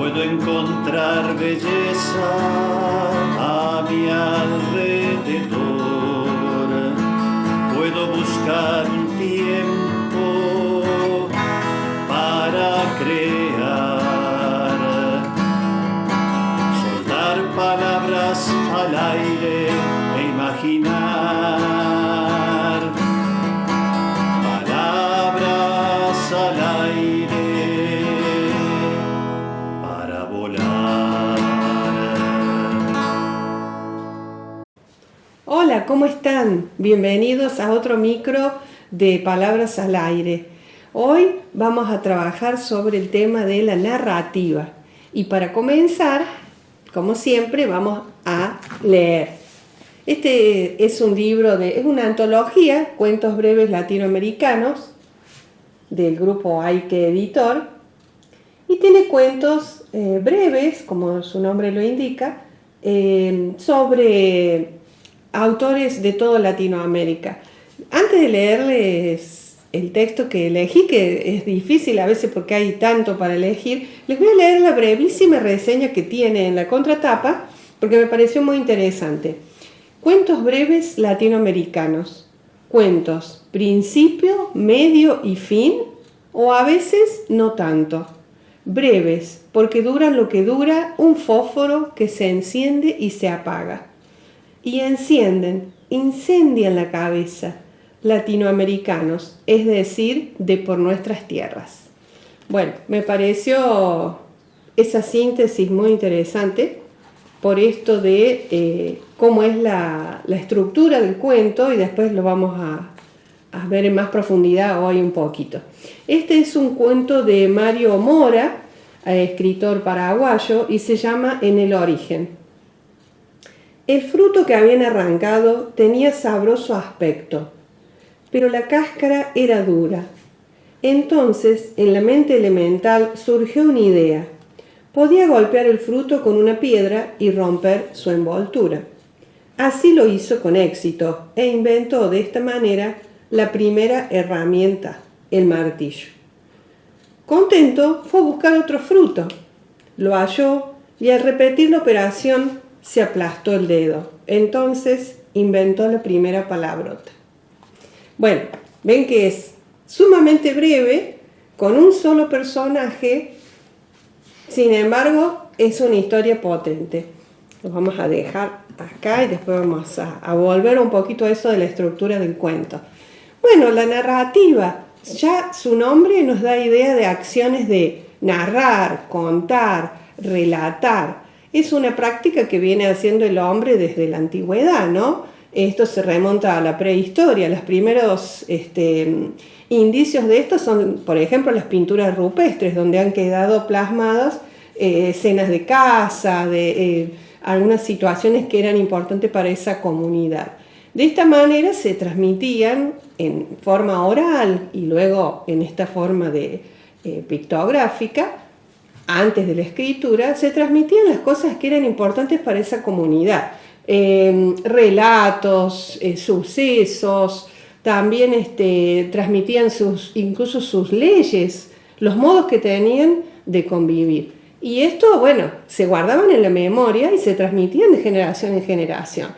Puedo encontrar belleza a mi alrededor, puedo buscar un tiempo para crear, soltar palabras al aire e imaginar palabras al aire para volar. Hola, ¿cómo están? Bienvenidos a otro micro de Palabras al Aire. Hoy vamos a trabajar sobre el tema de la narrativa. Y para comenzar, como siempre, vamos a leer. Este es un libro, es una antología, Cuentos Breves Latinoamericanos, del grupo Aike Editor. Y tiene cuentos breves, como su nombre lo indica, sobre autores de toda Latinoamérica. Antes de leerles el texto que elegí, que es difícil a veces porque hay tanto para elegir, les voy a leer la brevísima reseña que tiene en la contratapa, porque me pareció muy interesante. Cuentos breves latinoamericanos. Cuentos, principio, medio y fin, o a veces no tanto. Breves, porque duran lo que dura un fósforo que se enciende y se apaga. Y incendian la cabeza, latinoamericanos, es decir, de por nuestras tierras. Bueno, me pareció esa síntesis muy interesante por esto de cómo es la estructura del cuento, y después lo vamos a ver en más profundidad hoy un poquito. Este es un cuento de Mario Mora, escritor paraguayo, y se llama En el origen. El fruto que habían arrancado tenía sabroso aspecto, pero la cáscara era dura. Entonces, en la mente elemental surgió una idea. Podía golpear el fruto con una piedra y romper su envoltura. Así lo hizo con éxito e inventó de esta manera la primera herramienta, el martillo. Contento, fue a buscar otro fruto. Lo halló y al repetir la operación se aplastó el dedo. Entonces inventó la primera palabrota. Bueno, ven que es sumamente breve, con un solo personaje. Sin embargo, es una historia potente. Lo vamos a dejar acá y después vamos a volver un poquito a eso de la estructura del cuento. Bueno, la narrativa, ya su nombre nos da idea de acciones de narrar, contar, relatar. Es una práctica que viene haciendo el hombre desde la antigüedad, ¿no? Esto se remonta a la prehistoria. Los primeros indicios de esto son, por ejemplo, las pinturas rupestres, donde han quedado plasmadas escenas de caza, de algunas situaciones que eran importantes para esa comunidad. De esta manera se transmitían en forma oral y luego en esta forma de pictográfica. Antes de la escritura, se transmitían las cosas que eran importantes para esa comunidad. Relatos, sucesos, también transmitían incluso sus leyes, los modos que tenían de convivir. Y esto, bueno, se guardaban en la memoria y se transmitían de generación en generación.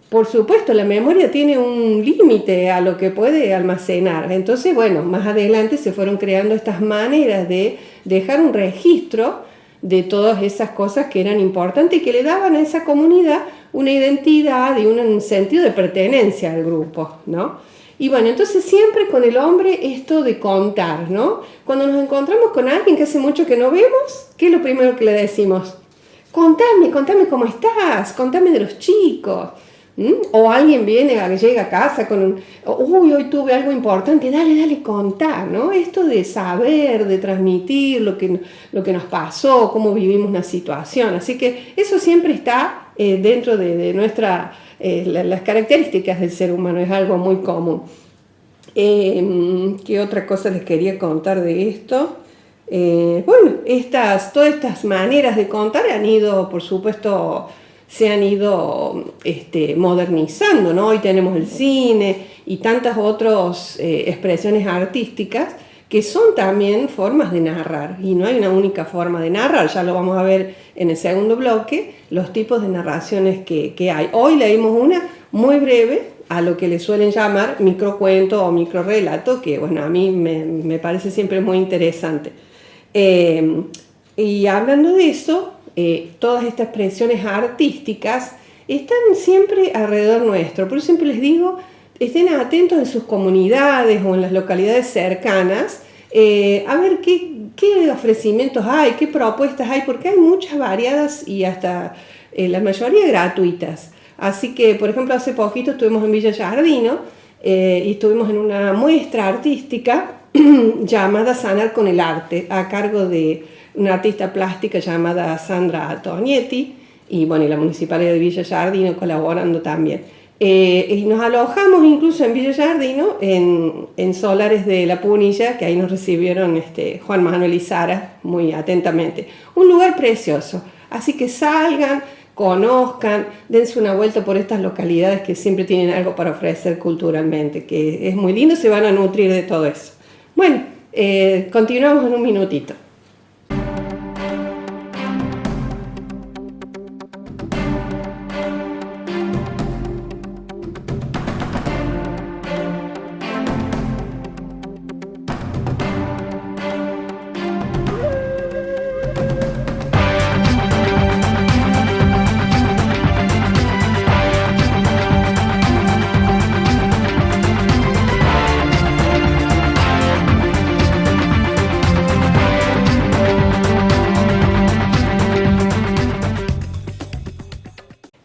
Por supuesto, la memoria tiene un límite a lo que puede almacenar. Entonces, bueno, más adelante se fueron creando estas maneras de dejar un registro de todas esas cosas que eran importantes y que le daban a esa comunidad una identidad y un sentido de pertenencia al grupo, ¿no? Y bueno, entonces siempre con el hombre esto de contar, ¿no? Cuando nos encontramos con alguien que hace mucho que no vemos, ¿qué es lo primero que le decimos? Contame cómo estás, contame de los chicos. O alguien llega a casa con hoy tuve algo importante, dale, contá, ¿no? Esto de saber, de transmitir lo que nos pasó, cómo vivimos una situación. Así que eso siempre está dentro de las características del ser humano, es algo muy común. ¿Qué otra cosa les quería contar de esto? Bueno, todas estas maneras de contar por supuesto, se han ido modernizando, ¿no? Hoy tenemos el cine y tantas otras expresiones artísticas que son también formas de narrar, y no hay una única forma de narrar, ya lo vamos a ver en el segundo bloque, los tipos de narraciones que hay. Hoy leímos una muy breve, a lo que le suelen llamar microcuento o microrelato, que bueno, a mí me parece siempre muy interesante. Y hablando de eso, todas estas expresiones artísticas están siempre alrededor nuestro, por eso siempre les digo, estén atentos en sus comunidades o en las localidades cercanas, a ver qué ofrecimientos hay, qué propuestas hay, porque hay muchas variadas y hasta la mayoría gratuitas. Así que, por ejemplo, hace poquito estuvimos en Villa Giardino y estuvimos en una muestra artística llamada Sanar con el Arte, a cargo de una artista plástica llamada Sandra Tonietti, y bueno, y la Municipalidad de Villa Giardino colaborando también. Y nos alojamos incluso en Villa Giardino, en Solares de la Punilla, que ahí nos recibieron Juan Manuel y Sara muy atentamente. Un lugar precioso, así que salgan, conozcan, dense una vuelta por estas localidades que siempre tienen algo para ofrecer culturalmente, que es muy lindo, se van a nutrir de todo eso. Bueno, continuamos en un minutito.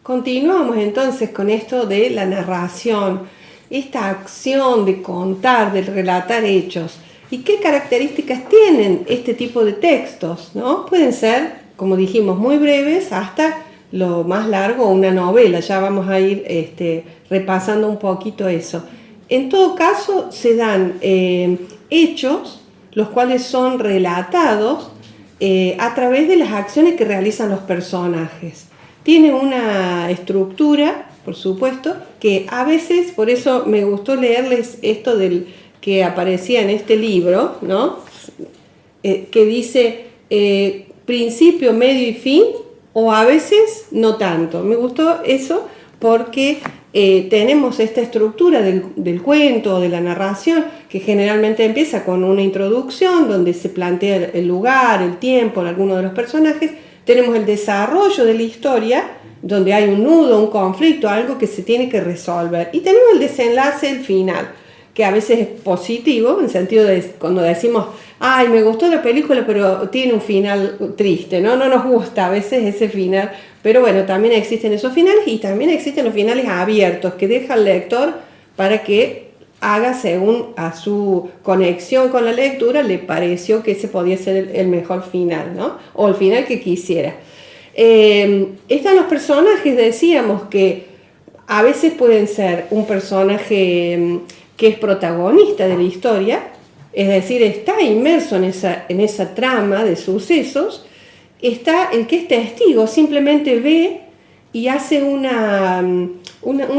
Continuamos entonces con esto de la narración, esta acción de contar, de relatar hechos. ¿Y qué características tienen este tipo de textos, ¿no? Pueden ser, como dijimos, muy breves hasta lo más largo, una novela. Ya vamos a ir repasando un poquito eso. En todo caso, se dan hechos, los cuales son relatados a través de las acciones que realizan los personajes. Tiene una estructura, por supuesto, que a veces, por eso me gustó leerles esto del que aparecía en este libro, ¿no? Que dice principio, medio y fin, o a veces no tanto. Me gustó eso porque tenemos esta estructura del cuento o de la narración que generalmente empieza con una introducción donde se plantea el lugar, el tiempo, alguno de los personajes. Tenemos el desarrollo de la historia, donde hay un nudo, un conflicto, algo que se tiene que resolver. Y tenemos el desenlace, el final, que a veces es positivo, en el sentido de cuando decimos, ay, me gustó la película, pero tiene un final triste, ¿no? No nos gusta a veces ese final. Pero bueno, también existen esos finales y también existen los finales abiertos, que deja al lector para que haga según a su conexión con la lectura, le pareció que ese podía ser el mejor final, ¿no? O el final que quisiera. Están los personajes, decíamos que a veces pueden ser un personaje que es protagonista de la historia, es decir, está inmerso en esa trama de sucesos. Está el que es testigo, simplemente ve y hace un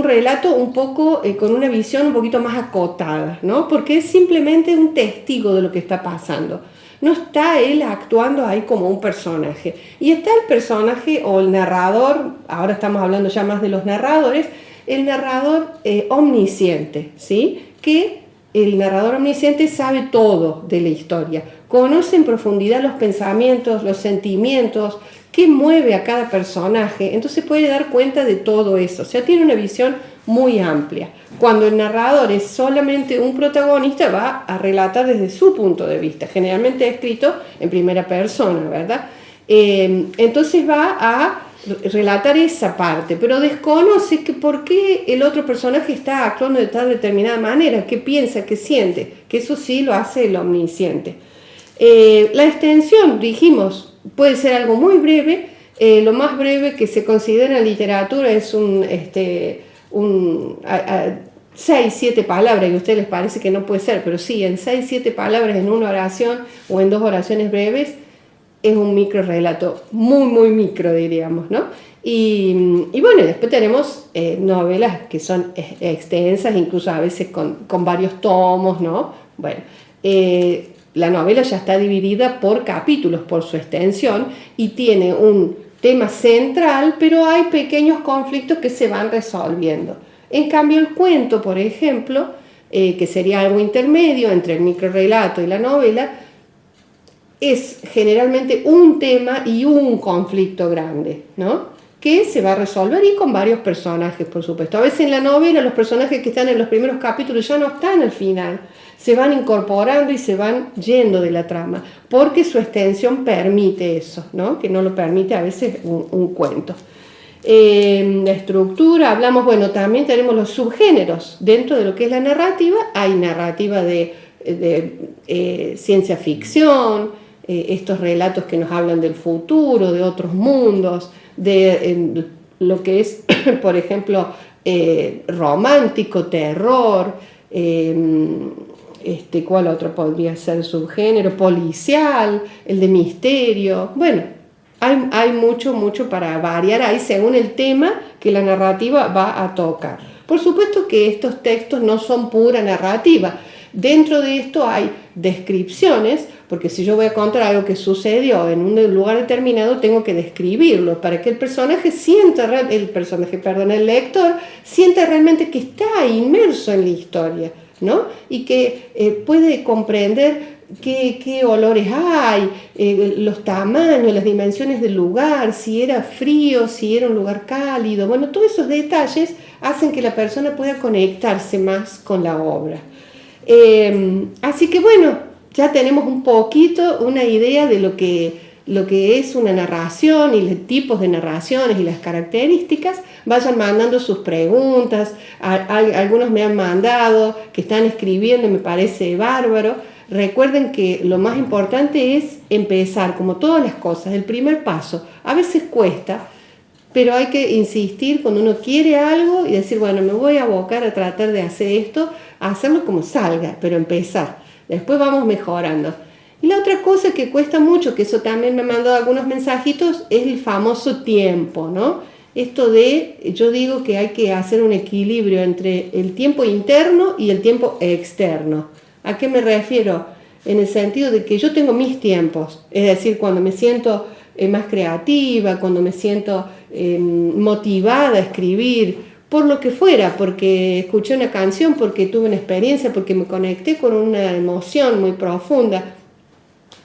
relato un poco con una visión un poquito más acotada, ¿no? Porque es simplemente un testigo de lo que está pasando. No está él actuando ahí como un personaje. Y está el personaje o el narrador, ahora estamos hablando ya más de los narradores, el narrador omnisciente, ¿sí? Que el narrador omnisciente sabe todo de la historia, conoce en profundidad los pensamientos, los sentimientos, qué mueve a cada personaje, entonces puede dar cuenta de todo eso, o sea, tiene una visión muy amplia. Cuando el narrador es solamente un protagonista, va a relatar desde su punto de vista, generalmente escrito en primera persona, ¿verdad? Entonces va a relatar esa parte, pero desconoce que por qué el otro personaje está actuando de tal determinada manera, qué piensa, qué siente, que eso sí lo hace el omnisciente. La extensión, dijimos, puede ser algo muy breve. Lo más breve que se considera en literatura es 6-7 palabras, y a ustedes les parece que no puede ser, pero sí, en 6-7 palabras en una oración o en 2 oraciones breves es un micro relato, muy muy micro diríamos, ¿no? Y bueno, después tenemos novelas que son extensas, incluso a veces con varios tomos, ¿no? Bueno, la novela ya está dividida por capítulos, por su extensión, y tiene un tema central, pero hay pequeños conflictos que se van resolviendo. En cambio, el cuento, por ejemplo, que sería algo intermedio entre el microrrelato y la novela, es generalmente un tema y un conflicto grande, ¿no?, que se va a resolver, y con varios personajes, por supuesto. A veces en la novela los personajes que están en los primeros capítulos ya no están al final, se van incorporando y se van yendo de la trama, porque su extensión permite eso, ¿no?, que no lo permite a veces un cuento. La estructura, hablamos, bueno, también tenemos los subgéneros. Dentro de lo que es la narrativa, hay narrativa de ciencia ficción, estos relatos que nos hablan del futuro, de otros mundos, de lo que es, por ejemplo, romántico, terror, ¿cuál otro podría ser subgénero? Policial, el de misterio. Bueno, hay mucho para variar ahí según el tema que la narrativa va a tocar. Por supuesto que estos textos no son pura narrativa. Dentro de esto hay descripciones, porque si yo voy a contar algo que sucedió en un lugar determinado, tengo que describirlo para que el lector sienta realmente que está inmerso en la historia, ¿no? Y que puede comprender qué olores hay, los tamaños, las dimensiones del lugar, si era frío, si era un lugar cálido. Bueno, todos esos detalles hacen que la persona pueda conectarse más con la obra. Así que bueno, ya tenemos un poquito una idea de lo que es una narración y los tipos de narraciones y las características. Vayan mandando sus preguntas, algunos me han mandado, que están escribiendo, y me parece bárbaro. Recuerden que lo más importante es empezar, como todas las cosas, el primer paso. A veces cuesta, pero hay que insistir cuando uno quiere algo y decir, bueno, me voy a abocar a tratar de hacer esto, a hacerlo como salga, pero empezar. Después vamos mejorando. Y la otra cosa que cuesta mucho, que eso también me han mandado algunos mensajitos, es el famoso tiempo, ¿no? Esto yo digo que hay que hacer un equilibrio entre el tiempo interno y el tiempo externo. ¿A qué me refiero? En el sentido de que yo tengo mis tiempos, es decir, cuando me siento más creativa, cuando me siento motivada a escribir, por lo que fuera, porque escuché una canción, porque tuve una experiencia, porque me conecté con una emoción muy profunda.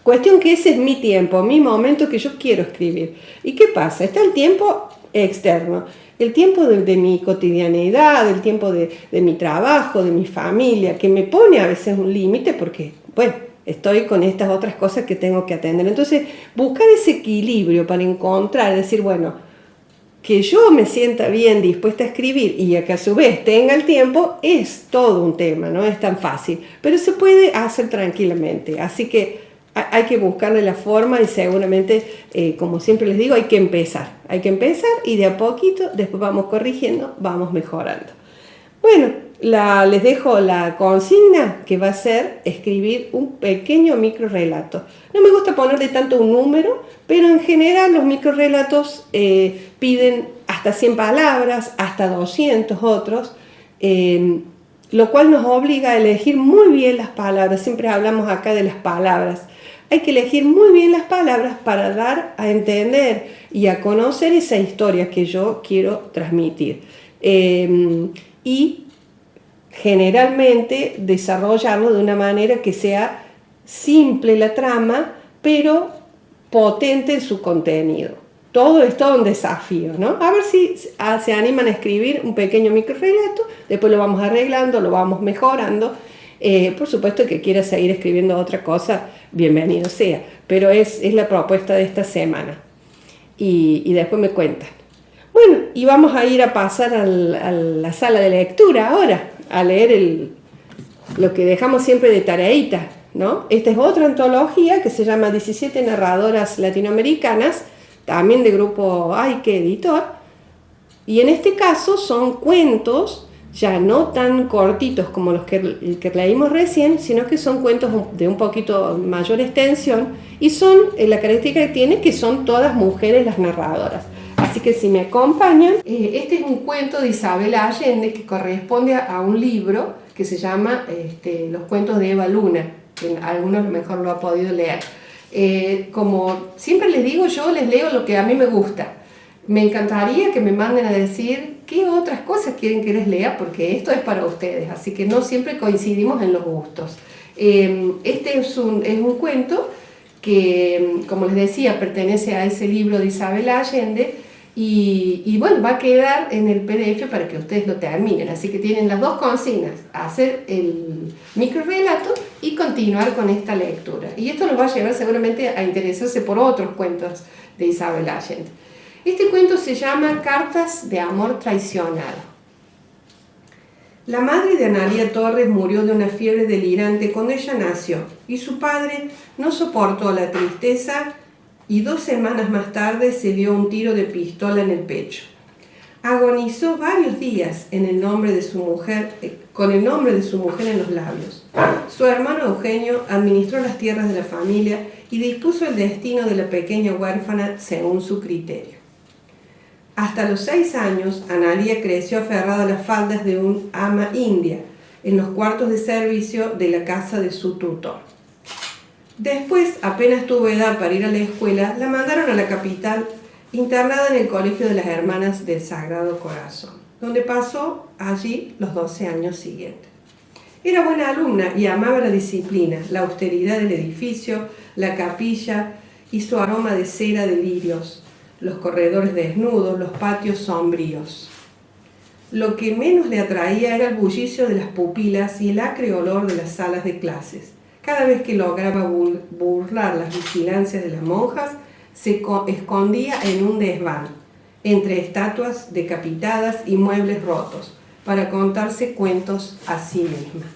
Cuestión que ese es mi tiempo, mi momento que yo quiero escribir. ¿Y qué pasa? Está el tiempo externo, el tiempo de mi cotidianeidad, el tiempo de mi trabajo, de mi familia, que me pone a veces un límite porque, bueno, estoy con estas otras cosas que tengo que atender. Entonces, buscar ese equilibrio para encontrar, decir, bueno, que yo me sienta bien dispuesta a escribir y que a su vez tenga el tiempo, es todo un tema, no es tan fácil, pero se puede hacer tranquilamente. Así que hay que buscarle la forma y seguramente, como siempre les digo, hay que empezar y de a poquito, después vamos corrigiendo, vamos mejorando. Bueno, les dejo la consigna, que va a ser escribir un pequeño microrrelato. No me gusta ponerle tanto un número, pero en general los microrrelatos piden hasta 100 palabras, hasta 200 otros, lo cual nos obliga a elegir muy bien las palabras. Siempre hablamos acá de las palabras. Hay que elegir muy bien las palabras para dar a entender y a conocer esa historia que yo quiero transmitir. Y generalmente desarrollarlo de una manera que sea simple la trama, pero potente en su contenido. Todo es todo un desafío, ¿no? A ver si se animan a escribir un pequeño microrrelato, después lo vamos arreglando, lo vamos mejorando. Por supuesto que quiera seguir escribiendo otra cosa, bienvenido sea, pero es la propuesta de esta semana. Y después me cuentan. Bueno, y vamos a ir a pasar a la sala de lectura ahora, a leer lo que dejamos siempre de tareita, ¿no? Esta es otra antología que se llama 17 narradoras latinoamericanas, también de grupo Aike Editor, y en este caso son cuentos ya no tan cortitos como los que leímos recién, sino que son cuentos de un poquito mayor extensión, y son, la característica que tiene, que son todas mujeres las narradoras. Así que si me acompañan, este es un cuento de Isabel Allende que corresponde a un libro que se llama Los cuentos de Eva Luna, que alguno a lo mejor lo ha podido leer. Como siempre les digo, yo les leo lo que a mí me gusta. Me encantaría que me manden a decir qué otras cosas quieren que les lea, porque esto es para ustedes, así que no siempre coincidimos en los gustos. Este es un cuento que, como les decía, pertenece a ese libro de Isabel Allende y bueno, va a quedar en el PDF para que ustedes lo terminen, así que tienen las dos consignas, hacer el microrrelato y continuar con esta lectura. Y esto los va a llevar seguramente a interesarse por otros cuentos de Isabel Allende. Este cuento se llama Cartas de amor traicionado. La madre de Analía Torres murió de una fiebre delirante cuando ella nació y su padre no soportó la tristeza y 2 semanas más tarde se dio un tiro de pistola en el pecho. Agonizó varios días en el nombre de su mujer, con el nombre de su mujer en los labios. Su hermano Eugenio administró las tierras de la familia y dispuso el destino de la pequeña huérfana según su criterio. Hasta los 6 años, Analía creció aferrada a las faldas de un ama india en los cuartos de servicio de la casa de su tutor. Después, apenas tuvo edad para ir a la escuela, la mandaron a la capital, internada en el Colegio de las Hermanas del Sagrado Corazón, donde pasó allí los 12 años siguientes. Era buena alumna y amaba la disciplina, la austeridad del edificio, la capilla y su aroma de cera de lirios, los corredores desnudos, los patios sombríos. Lo que menos le atraía era el bullicio de las pupilas y el acre olor de las salas de clases. Cada vez que lograba burlar las vigilancias de las monjas, se escondía en un desván, entre estatuas decapitadas y muebles rotos, para contarse cuentos a sí misma.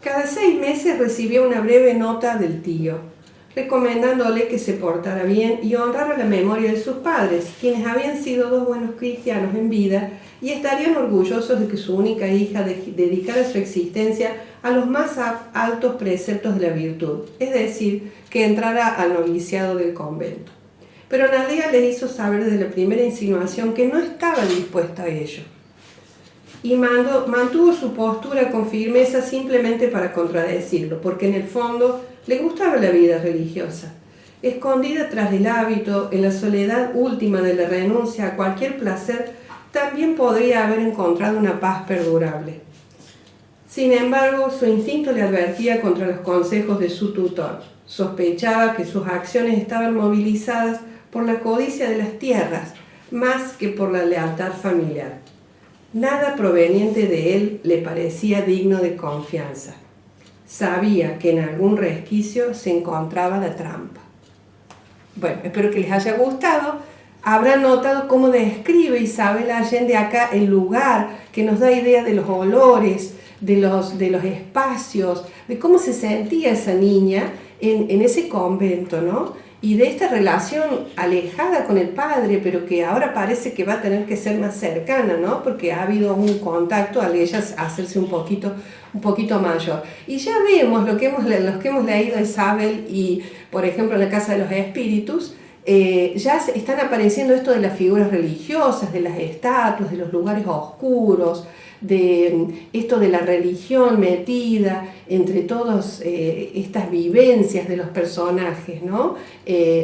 Cada 6 meses recibía una breve nota del tío, recomendándole que se portara bien y honrara la memoria de sus padres, quienes habían sido 2 buenos cristianos en vida y estarían orgullosos de que su única hija dedicara su existencia a los más altos preceptos de la virtud, es decir, que entrara al noviciado del convento. Pero Analía le hizo saber desde la primera insinuación que no estaba dispuesta a ello, y mantuvo su postura con firmeza simplemente para contradecirlo, porque en el fondo le gustaba la vida religiosa. Escondida tras el hábito, en la soledad última de la renuncia a cualquier placer, también podría haber encontrado una paz perdurable. Sin embargo, su instinto le advertía contra los consejos de su tutor. Sospechaba que sus acciones estaban movilizadas por la codicia de las tierras, más que por la lealtad familiar. Nada proveniente de él le parecía digno de confianza. Sabía que en algún resquicio se encontraba la trampa. Bueno, espero que les haya gustado. Habrán notado cómo describe Isabel Allende acá el lugar, que nos da idea de los olores, de los espacios, de cómo se sentía esa niña en ese convento, ¿no? Y de esta relación alejada con el padre, pero que ahora parece que va a tener que ser más cercana, ¿no? Porque ha habido un contacto al ella hacerse un poquito mayor. Y ya vemos los que hemos leído a Isabel y, por ejemplo, en la Casa de los Espíritus, ya están apareciendo esto de las figuras religiosas, de las estatuas, de los lugares oscuros, de esto de la religión metida entre todas estas vivencias de los personajes, ¿no?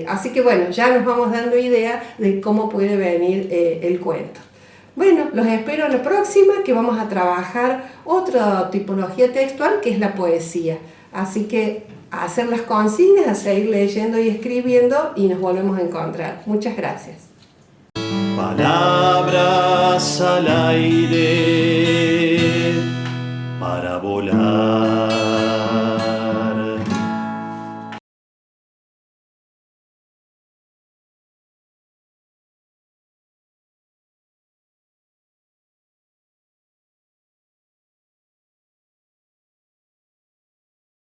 Así que bueno, ya nos vamos dando idea de cómo puede venir el cuento. Bueno, los espero en la próxima, que vamos a trabajar otra tipología textual, que es la poesía. Así que a hacer las consignas, a seguir leyendo y escribiendo, y nos volvemos a encontrar. Muchas gracias. Palabras al aire para volar.